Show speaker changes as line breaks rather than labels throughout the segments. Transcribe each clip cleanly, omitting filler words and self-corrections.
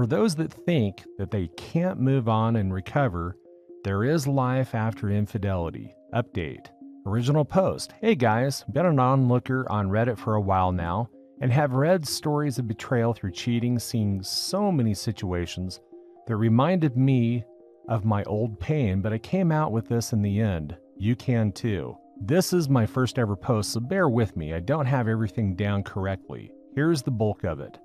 For those that think that they can't move on and recover, there is life after infidelity. Update. Original post. Hey guys, been an onlooker on Reddit for a while now and have read stories of betrayal through cheating, seeing so many situations that reminded me of my old pain, but I came out with this in the end. You can too. This is my first ever post, so bear with me. I don't have everything down correctly. Here's the bulk of it.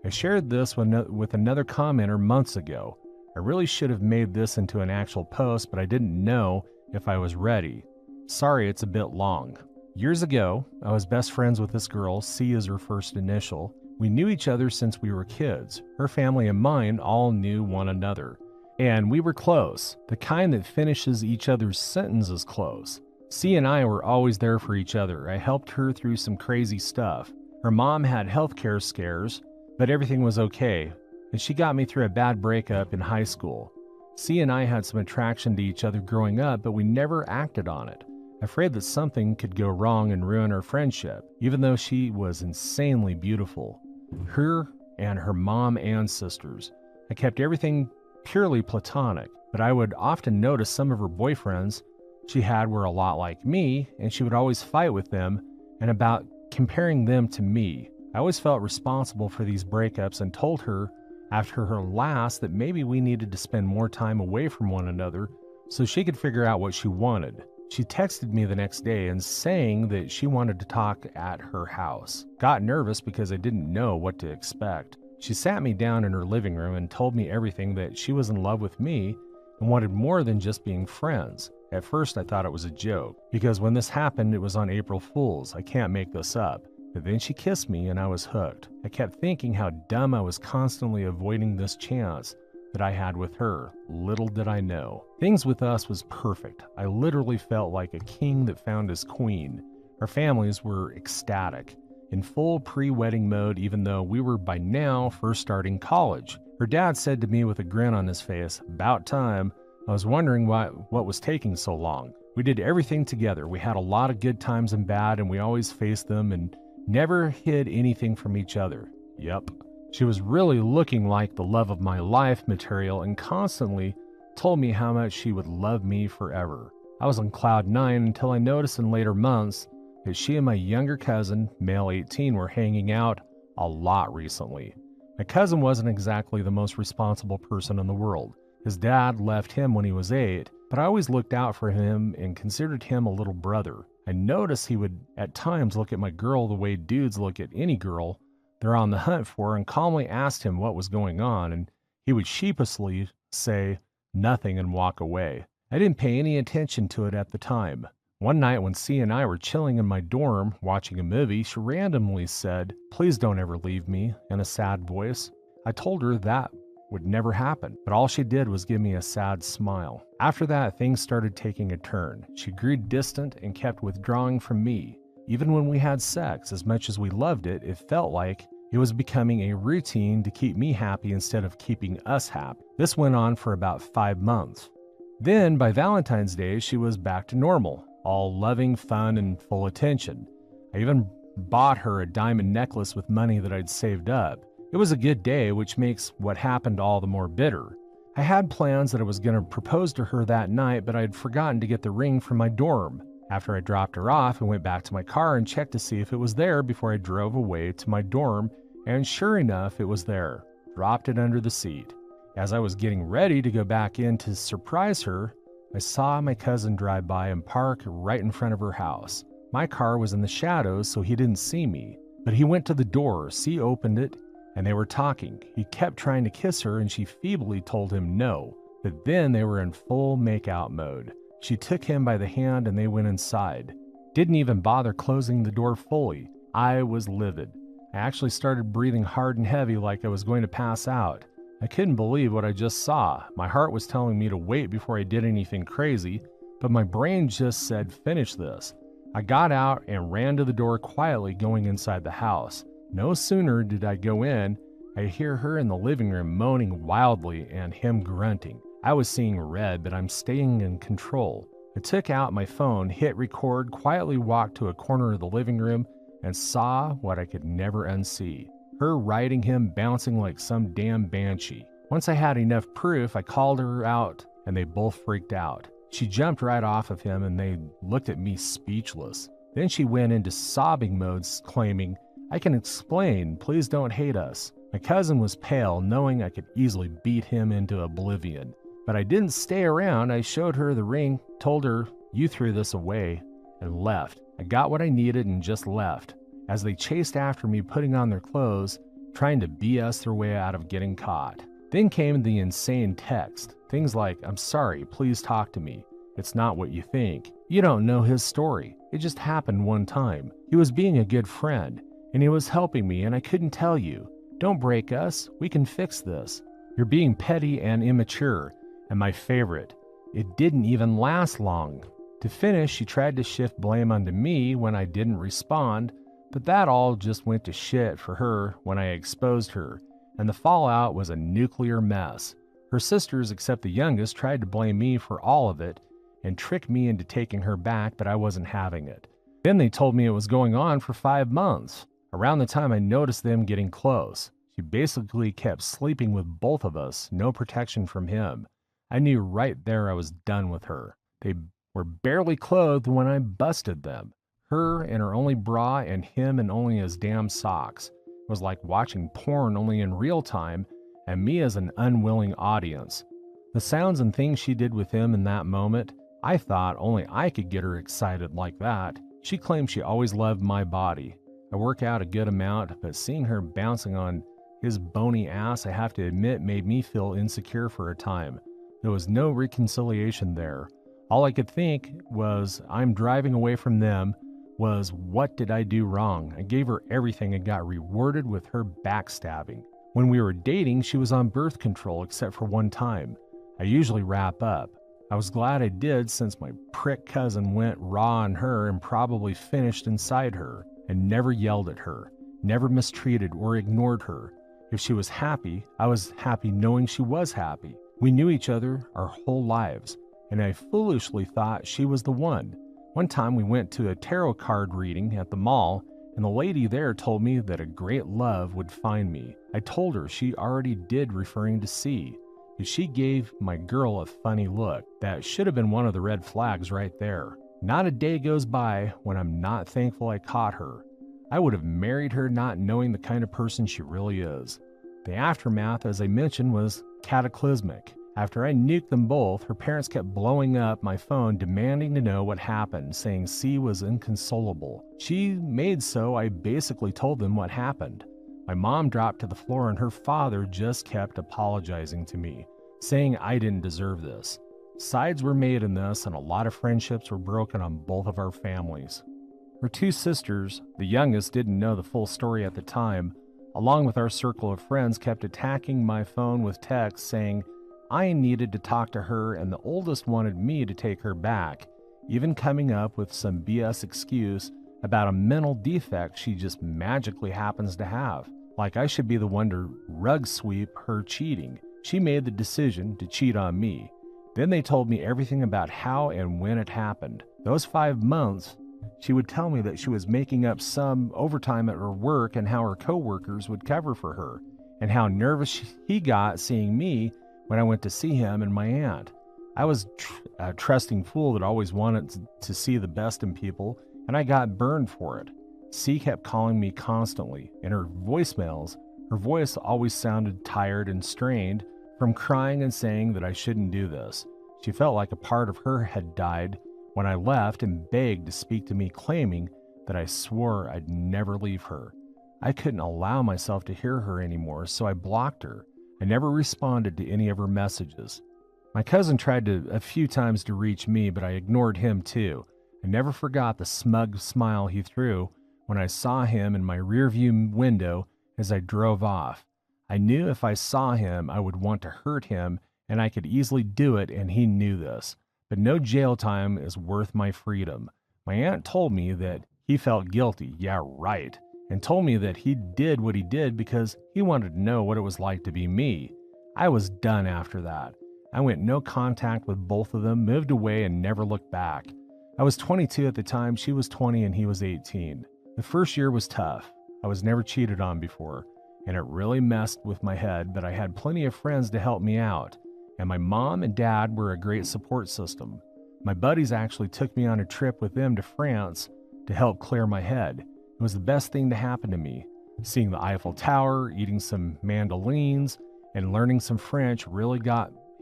I shared this with another commenter months ago. I really should have made this into an actual post, but I didn't know if I was ready. Sorry, it's a bit long. Years ago, I was best friends with this girl, C is her first initial. We knew each other since we were kids. Her family and mine all knew one another. And we were close, the kind that finishes each other's sentences close. C and I were always there for each other. I helped her through some crazy stuff. Her mom had healthcare scares, but everything was okay, and she got me through a bad breakup in high school. C and I had some attraction to each other growing up, but we never acted on it, afraid that something could go wrong and ruin our friendship, even though she was insanely beautiful. Her and her mom and sisters. I kept everything purely platonic, but I would often notice some of her boyfriends she had were a lot like me, and she would always fight with them and about comparing them to me. I always felt responsible for these breakups and told her after her last that maybe we needed to spend more time away from one another so she could figure out what she wanted. She texted me the next day and saying that she wanted to talk at her house. Got nervous because I didn't know what to expect. She sat me down in her living room and told me everything, that she was in love with me and wanted more than just being friends. At first I thought it was a joke, because when this happened it was on April Fool's. I can't make this up. But then she kissed me and I was hooked. I kept thinking how dumb I was constantly avoiding this chance that I had with her. Little did I know. Things with us was perfect. I literally felt like a king that found his queen. Our families were ecstatic, in full pre-wedding mode, even though we were by now first starting college. Her dad said to me with a grin on his face, "About time." I was wondering what was taking so long. We did everything together. We had a lot of good times and bad, and we always faced them and never hid anything from each other. Yep. She was really looking like the love of my life material and constantly told me how much she would love me forever. I was on cloud 9 until I noticed in later months that she and my younger cousin, male 18, were hanging out a lot recently. My cousin wasn't exactly the most responsible person in the world. His dad left him when he was 8, but I always looked out for him and considered him a little brother. I noticed he would at times look at my girl the way dudes look at any girl they're on the hunt for, and calmly asked him what was going on, and he would sheepishly say nothing and walk away. I didn't pay any attention to it at the time. One night when C and I were chilling in my dorm watching a movie, she randomly said, "Please don't ever leave me," in a sad voice. I told her that would never happen, but all she did was give me a sad smile. After that, things started taking a turn. She grew distant and kept withdrawing from me. Even when we had sex, as much as we loved it, it felt like it was becoming a routine to keep me happy instead of keeping us happy. This went on for about 5 months. Then, by Valentine's Day, she was back to normal, all loving, fun, and full attention. I even bought her a diamond necklace with money that I'd saved up. It was a good day, which makes what happened all the more bitter. I had plans that I was going to propose to her that night, but I'd forgotten to get the ring from my dorm. After I dropped her off, I went back to my car and checked to see if it was there before I drove away to my dorm, and sure enough, it was there. Dropped it under the seat. As I was getting ready to go back in to surprise her, I saw my cousin drive by and park right in front of her house. My car was in the shadows, so he didn't see me, but he went to the door. C opened it, and they were talking. He kept trying to kiss her, and she feebly told him no, but then they were in full make-out mode. She took him by the hand and they went inside. Didn't even bother closing the door fully. I was livid. I actually started breathing hard and heavy like I was going to pass out. I couldn't believe what I just saw. My heart was telling me to wait before I did anything crazy, but my brain just said, "Finish this." I got out and ran to the door quietly, going inside the house. No sooner did I go in, I hear her in the living room moaning wildly and him grunting. I was seeing red, but I'm staying in control. I took out my phone, hit record, quietly walked to a corner of the living room, and saw what I could never unsee. her riding him bouncing like some damn banshee. Once I had enough proof, I called her out and they both freaked out. She jumped right off of him and they looked at me speechless. Then she went into sobbing modes claiming, "I can explain, please don't hate us." My cousin was pale, knowing I could easily beat him into oblivion. But I didn't stay around. I showed her the ring, told her, "You threw this away," and left. I got what I needed and just left. As they chased after me putting on their clothes, trying to BS their way out of getting caught. Then came the insane text. Things like, "I'm sorry, please talk to me. It's not what you think. You don't know his story. It just happened one time. He was being a good friend, and he was helping me, and I couldn't tell you. Don't break us. We can fix this. You're being petty and immature." And my favorite, it didn't even last long. To finish, she tried to shift blame onto me when I didn't respond, but that all just went to shit for her when I exposed her, and the fallout was a nuclear mess. Her sisters, except the youngest, tried to blame me for all of it and trick me into taking her back, but I wasn't having it. Then they told me it was going on for 5 months. Around the time I noticed them getting close, she basically kept sleeping with both of us, no protection from him. I knew right there I was done with her. They were barely clothed when I busted them. Her in her only bra and him in only his damn socks. It was like watching porn only in real time, and me as an unwilling audience. The sounds and things she did with him in that moment, I thought only I could get her excited like that. She claimed she always loved my body. I work out a good amount, but seeing her bouncing on his bony ass, I have to admit, made me feel insecure for a time. There was no reconciliation there. All I could think was, I'm driving away from them, was what did I do wrong? I gave her everything and got rewarded with her backstabbing. When we were dating, she was on birth control except for one time. I usually wrap up. I was glad I did since my prick cousin went raw on her and probably finished inside her, and never yelled at her, never mistreated or ignored her. If she was happy, I was happy knowing she was happy. We knew each other our whole lives, and I foolishly thought she was the one. One time we went to a tarot card reading at the mall, and the lady there told me that a great love would find me. I told her she already did, referring to C. She gave my girl a funny look. That should have been one of the red flags right there. Not a day goes by when I'm not thankful I caught her. I would have married her not knowing the kind of person she really is. The aftermath, as I mentioned, was cataclysmic. After I nuked them both, her parents kept blowing up my phone demanding to know what happened, saying C was inconsolable. She made so I basically told them what happened. My mom dropped to the floor and her father just kept apologizing to me, saying I didn't deserve this. Sides were made in this and a lot of friendships were broken on both of our families. Her two sisters, the youngest didn't know the full story at the time, along with our circle of friends, kept attacking my phone with texts saying I needed to talk to her and the oldest wanted me to take her back, even coming up with some BS excuse about a mental defect she just magically happens to have. Like I should be the one to rug sweep her cheating. She made the decision to cheat on me. Then they told me everything about how and when it happened. Those 5 months, she would tell me that she was making up some overtime at her work and how her coworkers would cover for her, and how nervous he got seeing me when I went to see him and my aunt. I was a trusting fool that always wanted to see the best in people, and I got burned for it. C kept calling me constantly. In her voicemails, her voice always sounded tired and strained from crying and saying that I shouldn't do this. She felt like a part of her had died when I left and begged to speak to me, claiming that I swore I'd never leave her. I couldn't allow myself to hear her anymore, so I blocked her. I never responded to any of her messages. My cousin tried a few times to reach me, but I ignored him too. I never forgot the smug smile he threw when I saw him in my rearview window as I drove off. I knew if I saw him, I would want to hurt him, and I could easily do it, and he knew this. But no jail time is worth my freedom. My aunt told me that he felt guilty, yeah, right, and told me that he did what he did because he wanted to know what it was like to be me. I was done after that. I went no contact with both of them, moved away, and never looked back. I was 22 at the time, she was 20, and he was 18. The first year was tough. I was never cheated on before. and it really messed with my head, but I had plenty of friends to help me out, and my mom and dad were a great support system. My buddies actually took me on a trip with them to France to help clear my head. It was the best thing to happen to me. Seeing the Eiffel Tower, eating some mandolines, and learning some French really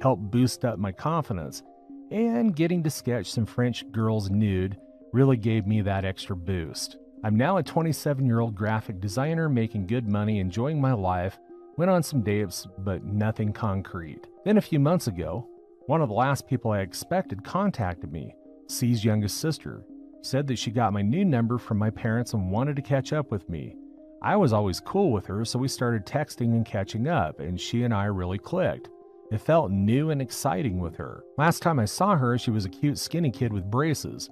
helped boost up my confidence, and getting to sketch some French girls nude really gave me that extra boost. I'm now a 27-year-old graphic designer making good money, enjoying my life, went on some dates, but nothing concrete. Then a few months ago, one of the last people I expected contacted me, C's youngest sister, said that she got my new number from my parents and wanted to catch up with me. I was always cool with her, so we started texting and catching up, and she and I really clicked. It felt new and exciting with her. Last time I saw her, she was a cute skinny kid with braces,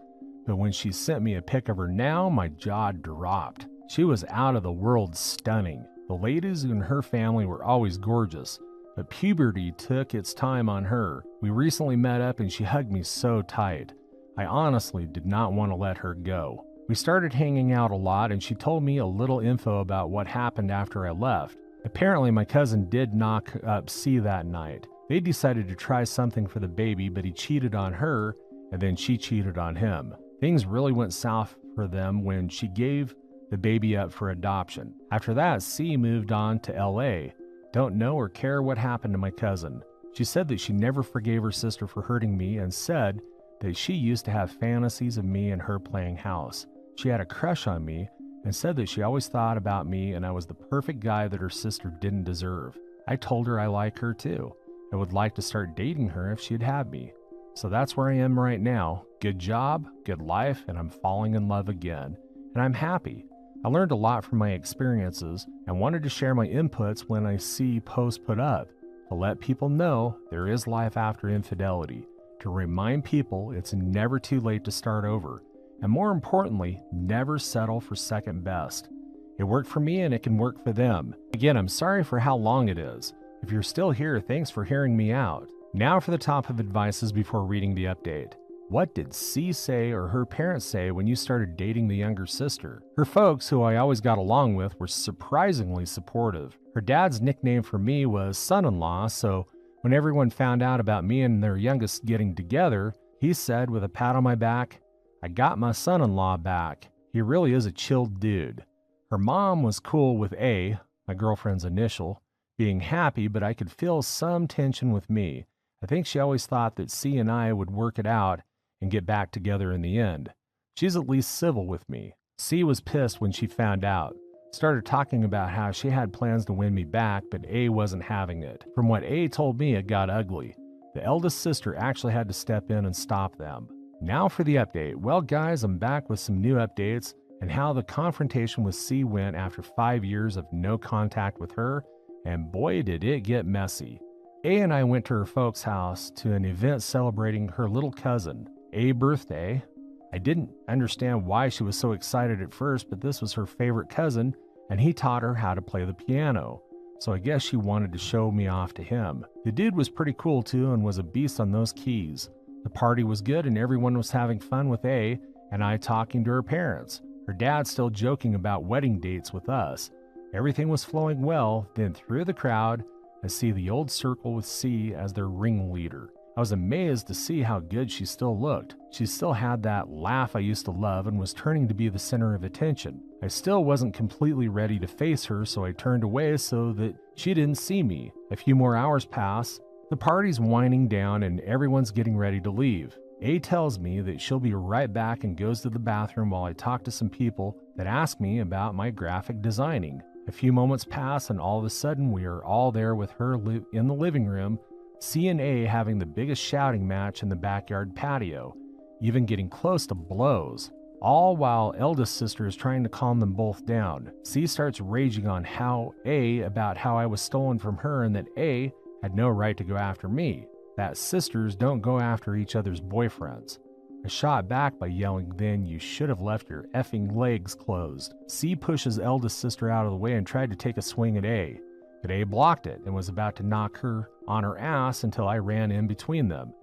but when she sent me a pic of her now, my jaw dropped. She was out of the world stunning. The ladies in her family were always gorgeous, but puberty took its time on her. We recently met up and she hugged me so tight. I honestly did not want to let her go. We started hanging out a lot and she told me a little info about what happened after I left. Apparently my cousin did knock up C that night. They decided to try something for the baby, but he cheated on her and then she cheated on him. Things really went south for them when she gave the baby up for adoption. After that, C moved on to LA. Don't know or care what happened to my cousin. She said that she never forgave her sister for hurting me and said that she used to have fantasies of me and her playing house. She had a crush on me and said that she always thought about me and I was the perfect guy that her sister didn't deserve. I told her I like her too. I would like to start dating her if she'd have me. So that's where I am right now. Good job, good life, and I'm falling in love again. And I'm happy. I learned a lot from my experiences and wanted to share my inputs when I see posts put up, to let people know there is life after infidelity, to remind people it's never too late to start over, and more importantly, never settle for second best. It worked for me and it can work for them. Again, I'm sorry for how long it is. If you're still here, thanks for hearing me out. Now for the top of advices before reading the update. What did C say or her parents say when you started dating the younger sister? Her folks, who I always got along with, were surprisingly supportive. Her dad's nickname for me was son-in-law, so when everyone found out about me and their youngest getting together, he said with a pat on my back, "I got my son-in-law back. He really is a chilled dude." Her mom was cool with A, my girlfriend's initial, being happy, but I could feel some tension with me. I think she always thought that C and I would work it out and get back together in the end. She's at least civil with me. C was pissed when she found out. Started talking about how she had plans to win me back, but A wasn't having it. From what A told me, it got ugly. The eldest sister actually had to step in and stop them. Now for the update. Well, guys, I'm back with some new updates and how the confrontation with C went after 5 years of no contact with her, and boy, did it get messy. A and I went to her folks' house to an event celebrating her little cousin, A's birthday. I didn't understand why she was so excited at first, but this was her favorite cousin, and he taught her how to play the piano. So I guess she wanted to show me off to him. The dude was pretty cool too and was a beast on those keys. The party was good and everyone was having fun with A and I talking to her parents. Her dad still joking about wedding dates with us. Everything was flowing well. Then through the crowd, I see the old circle with C as their ringleader. I was amazed to see how good she still looked. She still had that laugh I used to love and was turning to be the center of attention. I still wasn't completely ready to face her, so I turned away so that she didn't see me. A few more hours pass. The party's winding down and everyone's getting ready to leave. A tells me that she'll be right back and goes to the bathroom while I talk to some people that ask me about my graphic designing. A few moments pass and all of a sudden we are all there with her in the living room, C and A having the biggest shouting match in the backyard patio, even getting close to blows. All while eldest sister is trying to calm them both down. C starts raging on about how I was stolen from her and that A had no right to go after me, that sisters don't go after each other's boyfriends. I shot back by yelling, "Then you should have left your effing legs closed." C pushes eldest sister out of the way and tried to take a swing at A, but A blocked it and was about to knock her on her ass until I ran in between them.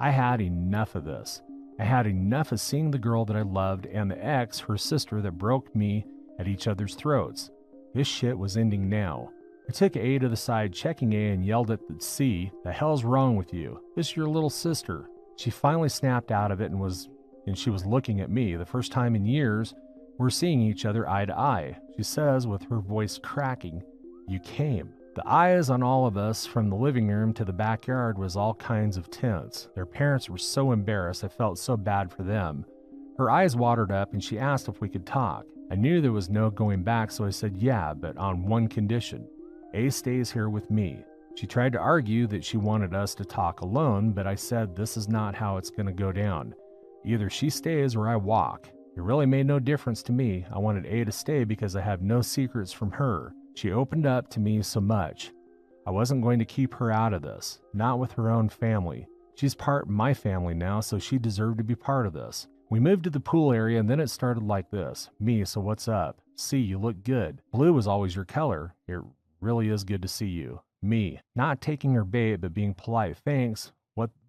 I had enough of this. I had enough of seeing the girl that I loved and the ex, her sister, that broke me at each other's throats. This shit was ending now. I took A to the side, checking A, and yelled at the C, "The hell's wrong with you? This is your little sister." She finally snapped out of it and she was looking at me. The first time in years we're seeing each other eye to eye. She says with her voice cracking, "You came." The eyes on all of us from the living room to the backyard was all kinds of tense. Their parents were so embarrassed, I felt so bad for them. Her eyes watered up and she asked if we could talk. I knew there was no going back, so I said yeah, but on one condition. A stays here with me. She tried to argue that she wanted us to talk alone, but I said this is not how it's going to go down. Either she stays or I walk. It really made no difference to me. I wanted A to stay because I have no secrets from her. She opened up to me so much. I wasn't going to keep her out of this, not with her own family. She's part of my family now, so she deserved to be part of this. We moved to the pool area and then it started like this. Me, so what's up? C, you look good. Blue was always your color. It really is good to see you. Me, not taking her bait but being polite. Thanks.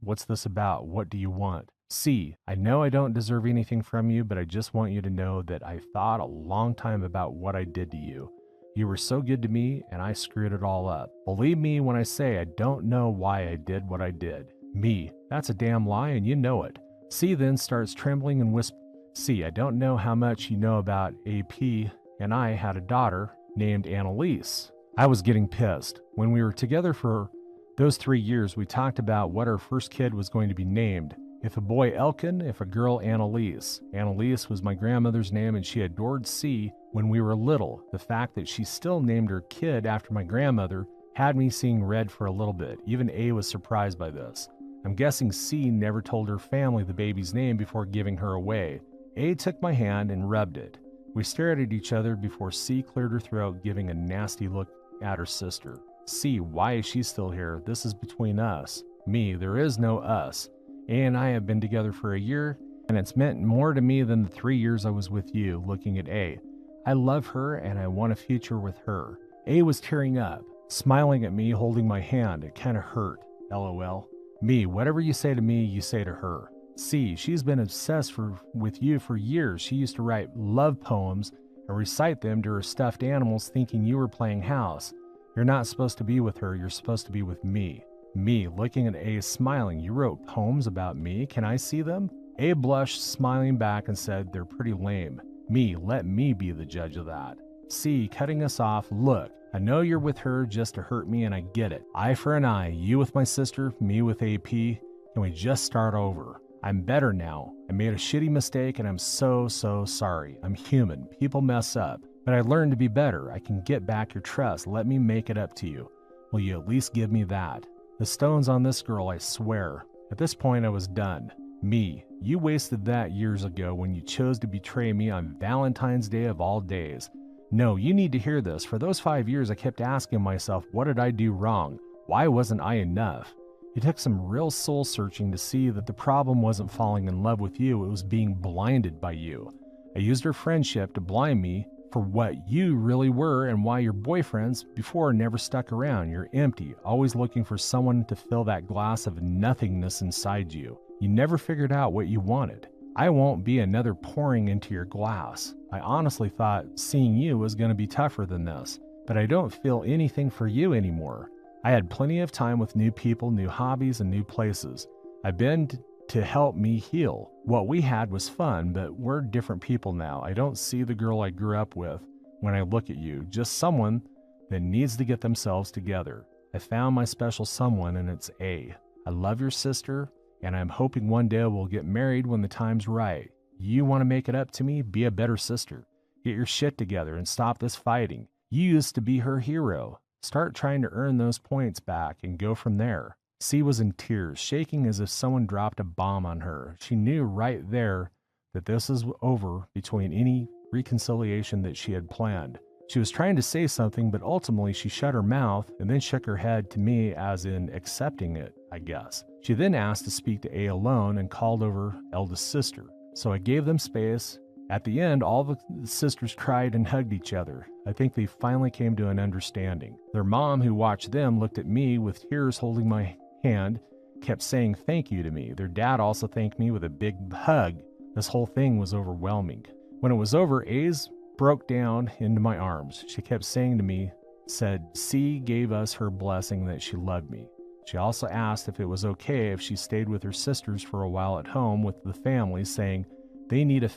What's this about? What do you want? C, I know I don't deserve anything from you, but I just want you to know that I thought a long time about what I did to you. You were so good to me, and I screwed it all up. Believe me when I say I don't know why I did what I did. Me, that's a damn lie, and you know it. C then starts trembling and whispers. C, I don't know how much you know about AP, and I had a daughter named Annalise. I was getting pissed. When we were together for those 3 years, we talked about what our first kid was going to be named. If a boy, Elkin, if a girl, Annalise. Annalise was my grandmother's name, and she adored C when we were little. The fact that she still named her kid after my grandmother had me seeing red for a little bit. Even A was surprised by this. I'm guessing C never told her family the baby's name before giving her away. A took my hand and rubbed it. We stared at each other before C cleared her throat, giving a nasty look at her sister. C, why is she still here? This is between us. Me, there is no us. A and I have been together for a year, and it's meant more to me than the 3 years I was with you. Looking at A, I love her and I want a future with her. A was tearing up, smiling at me, holding my hand. It kind of hurt. LOL. Me, whatever you say to me, you say to her. C, she's been obsessed with you for years. She used to write love poems and recite them to her stuffed animals, thinking you were playing house. You're not supposed to be with her. You're supposed to be with me. Me, looking at A, smiling. You wrote poems about me. Can I see them? A blushed, smiling back and said, they're pretty lame. Me, let me be the judge of that. C, cutting us off. Look, I know you're with her just to hurt me, and I get it. Eye for an eye. You with my sister, me with AP. Can we just start over? I'm better now. I made a shitty mistake, and I'm so sorry. I'm human. People mess up. But I learned to be better. I can get back your trust. Let me make it up to you. Will you at least give me that? The stone's on this girl, I swear. At this point, I was done. Me, you wasted that years ago when you chose to betray me on Valentine's Day of all days. No, you need to hear this. For those 5 years, I kept asking myself, what did I do wrong? Why wasn't I enough? It took some real soul searching to see that the problem wasn't falling in love with you, it was being blinded by you. I used our friendship to blind me for what you really were and why your boyfriends before never stuck around. You're empty, always looking for someone to fill that glass of nothingness inside you. You never figured out what you wanted. I won't be another pouring into your glass. I honestly thought seeing you was going to be tougher than this, but I don't feel anything for you anymore. I had plenty of time with new people, new hobbies, and new places. I've been to help me heal. What we had was fun, but we're different people now. I don't see the girl I grew up with when I look at you, just someone that needs to get themselves together. I found my special someone, and it's A. I love your sister, and I'm hoping one day we'll get married when the time's right. You want to make it up to me? Be a better sister. Get your shit together and stop this fighting. You used to be her hero. Start trying to earn those points back and go from there. C was in tears, shaking as if someone dropped a bomb on her. She knew right there that this was over between any reconciliation that she had planned. She was trying to say something, but ultimately she shut her mouth and then shook her head to me as in accepting it, I guess. She then asked to speak to A alone and called over eldest sister. So I gave them space. At the end, all the sisters cried and hugged each other. I think they finally came to an understanding. Their mom, who watched them, looked at me with tears holding my hand, kept saying thank you to me. Their dad also thanked me with a big hug. This whole thing was overwhelming. When it was over, A's broke down into my arms. She kept saying to me, said C gave us her blessing that she loved me. She also asked if it was okay if she stayed with her sisters for a while at home with the family, saying they need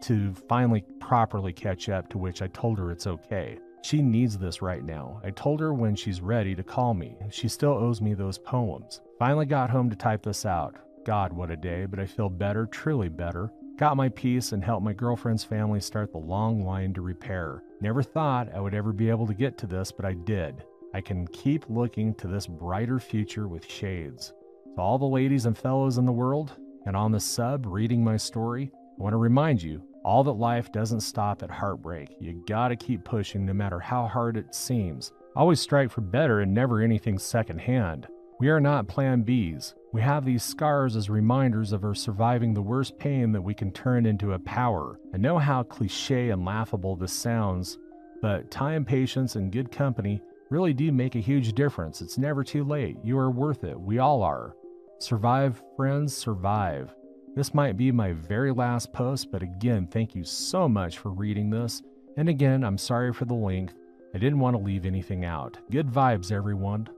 to finally properly catch up, to which I told her it's okay. She needs this right now. I told her when she's ready to call me. She still owes me those poems. Finally got home to type this out. God, what a day, but I feel better, truly better. Got my peace and helped my girlfriend's family start the long line to repair. Never thought I would ever be able to get to this, but I did. I can keep looking to this brighter future with shades. To all the ladies and fellows in the world, and on the sub reading my story, I want to remind you, all that life doesn't stop at heartbreak. You gotta keep pushing no matter how hard it seems. Always strive for better and never anything secondhand. We are not plan Bs. We have these scars as reminders of our surviving the worst pain that we can turn into a power. I know how cliche and laughable this sounds, but time, patience, and good company really do make a huge difference. It's never too late. You are worth it. We all are. Survive, friends, survive. This might be my very last post, but again, thank you so much for reading this. And again, I'm sorry for the length. I didn't want to leave anything out. Good vibes, everyone.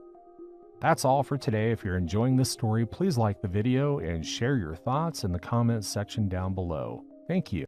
That's all for today. If you're enjoying this story, please like the video and share your thoughts in the comments section down below. Thank you.